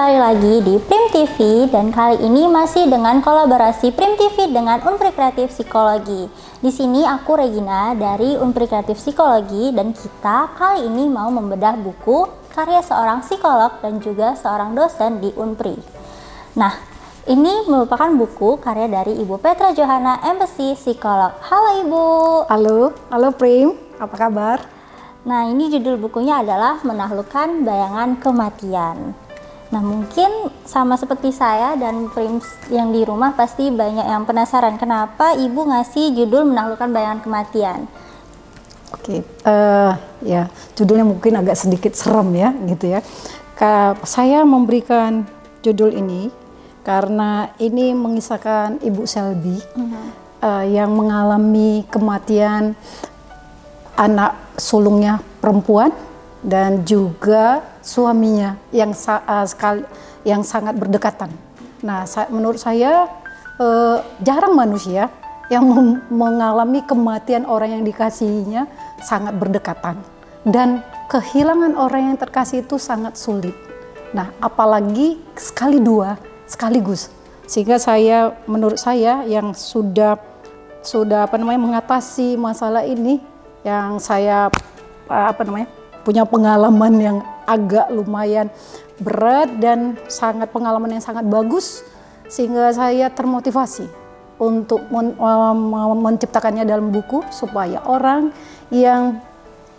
kembali lagi di Prim TV dan kali ini masih dengan kolaborasi Prim TV dengan Unpri Kreatif Psikologi. Di sini aku Regina dari Unpri Kreatif Psikologi dan kita kali ini mau membedah buku karya seorang psikolog dan juga seorang dosen di Unpri. Nah, ini merupakan buku karya dari Ibu Petra Johana, MPsy Psikolog. Halo Ibu. Halo Prim, apa kabar? Nah, ini judul bukunya adalah Menaklukkan Bayangan Kematian. Nah, mungkin sama seperti saya dan Prim yang di rumah pasti banyak yang penasaran kenapa Ibu ngasih judul Menaklukkan Bayangan Kematian. Oke, ya judulnya mungkin agak sedikit serem ya, gitu ya. Saya memberikan judul ini karena ini mengisahkan Ibu Selby yang mengalami kematian anak sulungnya perempuan dan juga suaminya yang sangat berdekatan. Nah, menurut saya jarang manusia yang mengalami kematian orang yang dikasihinya sangat berdekatan, dan kehilangan orang yang terkasih itu sangat sulit. Nah, apalagi sekaligus. Sehingga menurut saya yang sudah mengatasi masalah ini, yang saya punya pengalaman yang agak lumayan berat dan pengalaman yang sangat bagus, sehingga saya termotivasi untuk menciptakannya dalam buku supaya orang yang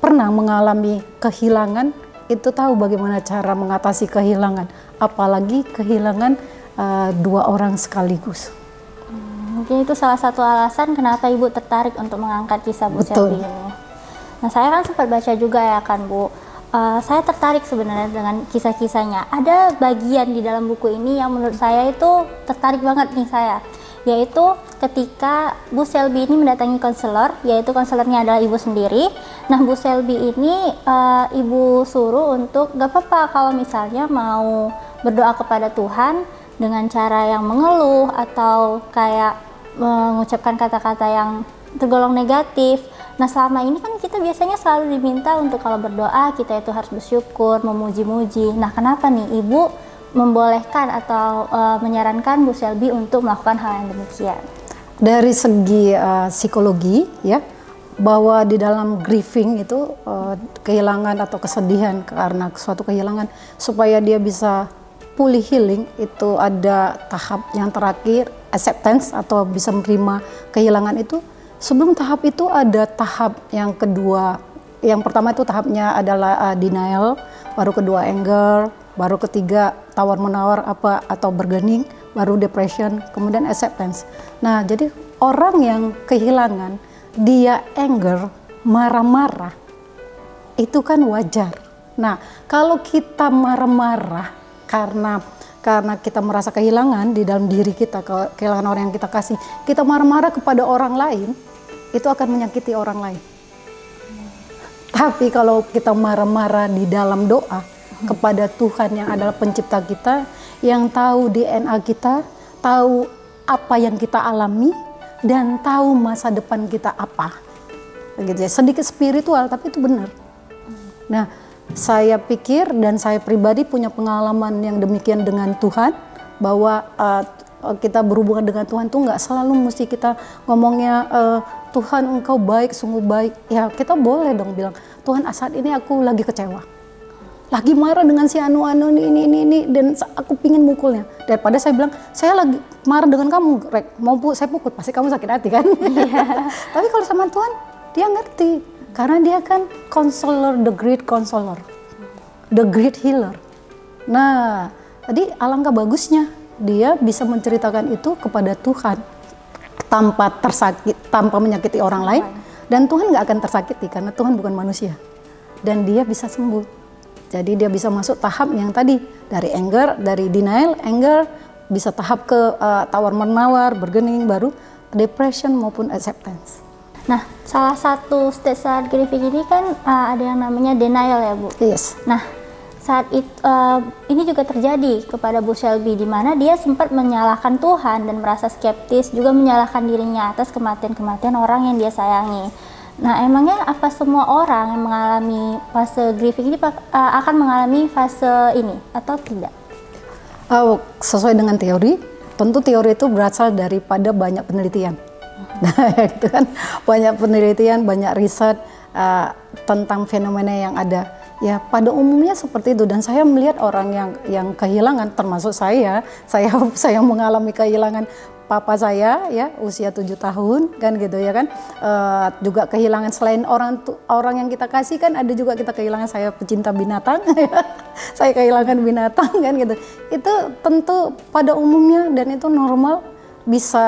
pernah mengalami kehilangan itu tahu bagaimana cara mengatasi kehilangan, apalagi kehilangan dua orang sekaligus. Mungkin itu salah satu alasan kenapa Ibu tertarik untuk mengangkat kisah Bu Selby ini. Nah, saya kan sempat baca juga ya kan Bu, saya tertarik sebenarnya dengan kisah-kisahnya. Ada bagian di dalam buku ini yang menurut saya itu tertarik banget nih saya, yaitu ketika Bu Selby ini mendatangi konselor, yaitu konselornya adalah Ibu sendiri. Nah, Bu Selby ini Ibu suruh untuk gak apa-apa kalau misalnya mau berdoa kepada Tuhan dengan cara yang mengeluh atau kayak mengucapkan kata-kata yang tergolong negatif. Nah, selama ini kan kita biasanya selalu diminta untuk kalau berdoa kita itu harus bersyukur, memuji-muji. Nah, kenapa nih Ibu membolehkan atau menyarankan Bu Selby untuk melakukan hal yang demikian? Dari segi psikologi ya, bahwa di dalam grieving itu kehilangan atau kesedihan karena suatu kehilangan, supaya dia bisa pulih healing, itu ada tahap yang terakhir, acceptance atau bisa menerima kehilangan itu. Sebelum tahap itu ada tahap yang kedua. Yang pertama itu tahapnya adalah denial, baru kedua anger, baru ketiga tawar-menawar atau bargaining, baru depression, kemudian acceptance. Nah, jadi orang yang kehilangan, dia anger, marah-marah, itu kan wajar. Nah, kalau kita marah-marah karena kita merasa kehilangan di dalam diri kita, kehilangan orang yang kita kasih, kita marah-marah kepada orang lain, itu akan menyakiti orang lain. Tapi kalau kita marah-marah di dalam doa kepada Tuhan yang adalah pencipta kita, yang tahu DNA kita, tahu apa yang kita alami, dan tahu masa depan kita apa. Begitu ya. Sedikit spiritual tapi itu benar. Nah, saya pikir dan saya pribadi punya pengalaman yang demikian dengan Tuhan, bahwa kita berhubungan dengan Tuhan tuh nggak selalu mesti kita ngomongnya Tuhan engkau baik, sungguh baik. Ya, kita boleh dong bilang, Tuhan saat ini aku lagi kecewa, lagi marah dengan si anu ini dan aku pingin mukulnya. Daripada saya bilang saya lagi marah dengan kamu, Rek, mau saya pukul, pasti kamu sakit hati kan. Tapi kalau sama Tuhan, dia ngerti, karena dia kan counselor, the great counselor, the great healer. Nah, tadi alangkah bagusnya dia bisa menceritakan itu kepada Tuhan tanpa menyakiti orang lain, dan Tuhan nggak akan tersakiti karena Tuhan bukan manusia, dan dia bisa sembuh. Jadi dia bisa masuk tahap yang tadi, dari anger, dari denial, anger, bisa tahap ke tawar-menawar, bargaining, baru depression maupun acceptance. Nah, salah satu stage saat grieving ini kan ada yang namanya denial ya Bu? Yes. Nah, saat itu ini juga terjadi kepada Bu Selby, di mana dia sempat menyalahkan Tuhan dan merasa skeptis, juga menyalahkan dirinya atas kematian-kematian orang yang dia sayangi. Nah, emangnya apa semua orang yang mengalami fase grieving ini akan mengalami fase ini atau tidak? Sesuai dengan teori, tentu teori itu berasal daripada banyak penelitian. Nah, gitu kan, banyak penelitian, banyak riset tentang fenomena yang ada. Ya, pada umumnya seperti itu. Dan saya melihat orang yang kehilangan, termasuk saya mengalami kehilangan papa saya, ya, usia 7 tahun, kan gitu ya kan. Juga kehilangan selain orang yang kita kasih, kan ada juga kita kehilangan. Saya pecinta binatang, saya kehilangan binatang, kan gitu. Itu tentu pada umumnya dan itu normal, bisa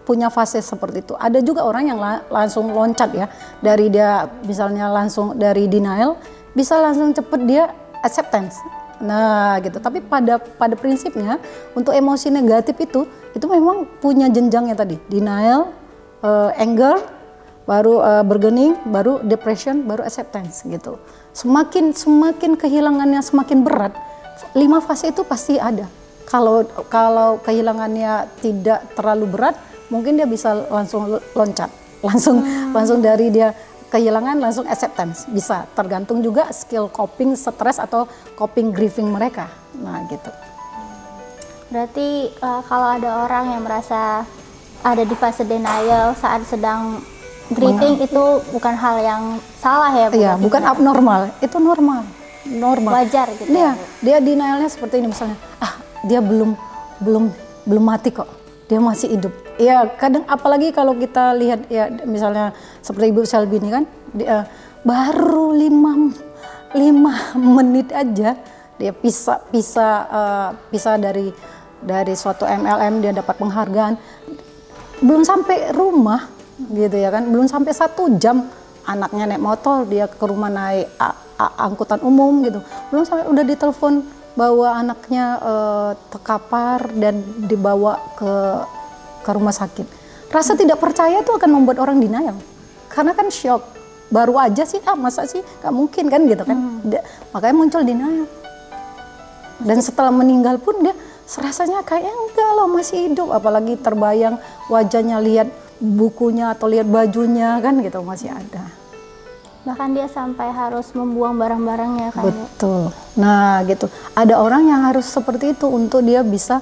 punya fase seperti itu. Ada juga orang yang langsung loncat, ya, dari dia misalnya langsung dari denial bisa langsung cepet dia acceptance. Nah gitu. Tapi pada prinsipnya untuk emosi negatif itu memang punya jenjangnya tadi. Denial, anger, baru bargaining, baru depression, baru acceptance gitu. Semakin kehilangannya semakin berat, 5 fase itu pasti ada. Kalau kehilangannya tidak terlalu berat, mungkin dia bisa langsung loncat, langsung dari dia kehilangan langsung acceptance, bisa tergantung juga skill coping stres atau coping grieving mereka. Nah gitu. Berarti kalau ada orang yang merasa ada di fase denial saat sedang grieving, itu bukan hal yang salah, ya Bu? Iya, bukan abnormal, itu normal. Wajar gitu. Dia denialnya seperti ini misalnya, dia belum mati kok, dia masih hidup. Ya kadang apalagi kalau kita lihat, ya misalnya seperti Ibu Selby ini kan, baru 5 menit aja dia pisah dari suatu MLM, dia dapat penghargaan, belum sampai rumah gitu ya kan, belum sampai 1 jam anaknya naik motor, dia ke rumah naik angkutan umum gitu, belum sampai udah ditelepon bahwa anaknya terkapar dan dibawa ke rumah sakit. Rasa tidak percaya itu akan membuat orang denial, karena kan shock, baru aja sih, masa sih, gak mungkin kan gitu kan. Makanya muncul denial. Dan setelah meninggal pun dia rasanya kayak enggak loh, masih hidup, apalagi terbayang wajahnya, lihat bukunya atau lihat bajunya kan gitu, masih ada. Bahkan dia sampai harus membuang barang-barangnya kan. Betul. Nah gitu, ada orang yang harus seperti itu untuk dia bisa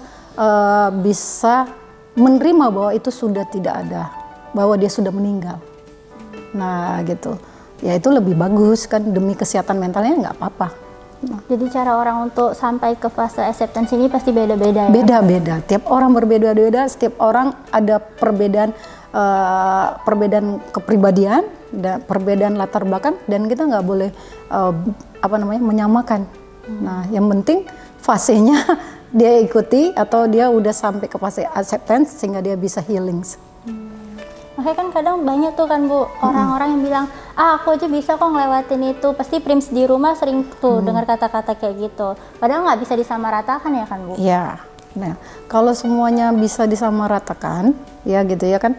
menerima bahwa itu sudah tidak ada, bahwa dia sudah meninggal. Nah gitu, ya itu lebih bagus kan, demi kesehatan mentalnya nggak apa-apa. Nah. Jadi cara orang untuk sampai ke fase acceptance ini pasti beda-beda, ya? Beda-beda, tiap orang berbeda-beda, setiap orang ada perbedaan kepribadian dan perbedaan latar belakang, dan kita nggak boleh menyamakan. Nah yang penting fasenya dia ikuti atau dia udah sampai ke fase acceptance sehingga dia bisa healing. Makanya kan kadang banyak tuh kan Bu, orang-orang yang bilang, aku aja bisa kok ngelewatin itu. Pasti Prims di rumah sering tuh dengar kata-kata kayak gitu. Padahal nggak bisa disamaratakan, ya kan Bu? Iya. Nah, kalau semuanya bisa disamaratakan, ya gitu ya kan,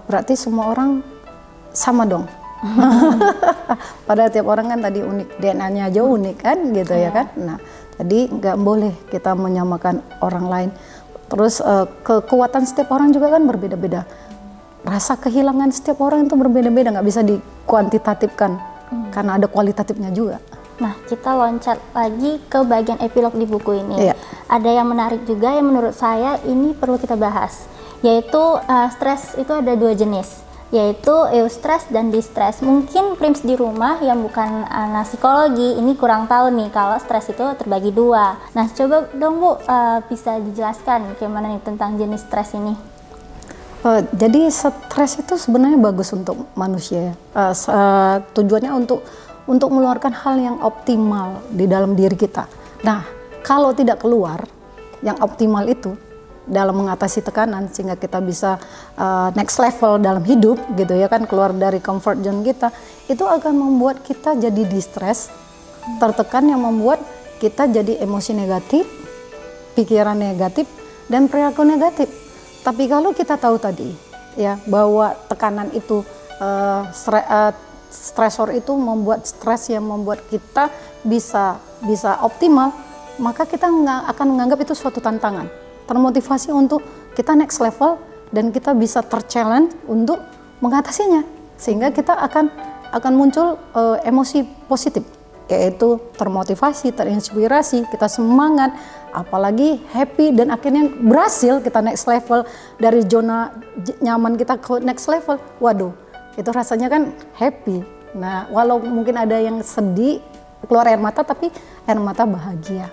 berarti semua orang sama dong. Padahal tiap orang kan tadi unik, DNA-nya aja unik kan gitu ya kan. Nah, jadi nggak boleh kita menyamakan orang lain. Terus kekuatan setiap orang juga kan berbeda-beda. Rasa kehilangan setiap orang itu berbeda-beda, nggak bisa dikuantitatifkan karena ada kualitatifnya juga. Nah, kita loncat lagi ke bagian epilog di buku ini. Iya. Ada yang menarik juga yang menurut saya ini perlu kita bahas, yaitu stres itu ada 2 jenis, yaitu eustress dan distress. Mungkin Prims di rumah yang bukan anak psikologi ini kurang tahu nih kalau stres itu terbagi 2. Nah, coba dong Bu, bisa dijelaskan gimana nih tentang jenis stres ini? Jadi stres itu sebenarnya bagus untuk manusia. Tujuannya untuk mengeluarkan hal yang optimal di dalam diri kita. Nah, kalau tidak keluar yang optimal itu dalam mengatasi tekanan sehingga kita bisa next level dalam hidup gitu ya kan, keluar dari comfort zone kita, itu akan membuat kita jadi distress, tertekan, yang membuat kita jadi emosi negatif, pikiran negatif, dan perilaku negatif. Tapi kalau kita tahu tadi ya bahwa tekanan itu stresor itu membuat stres yang membuat kita bisa optimal, maka kita akan menganggap itu suatu tantangan, termotivasi untuk kita next level, dan kita bisa terchallenge untuk mengatasinya, sehingga kita akan muncul emosi positif. yaitu termotivasi, terinspirasi, kita semangat, apalagi happy, dan akhirnya berhasil kita next level, dari zona nyaman kita ke next level. Waduh, itu rasanya kan happy. Nah, walau mungkin ada yang sedih, keluar air mata, tapi air mata bahagia.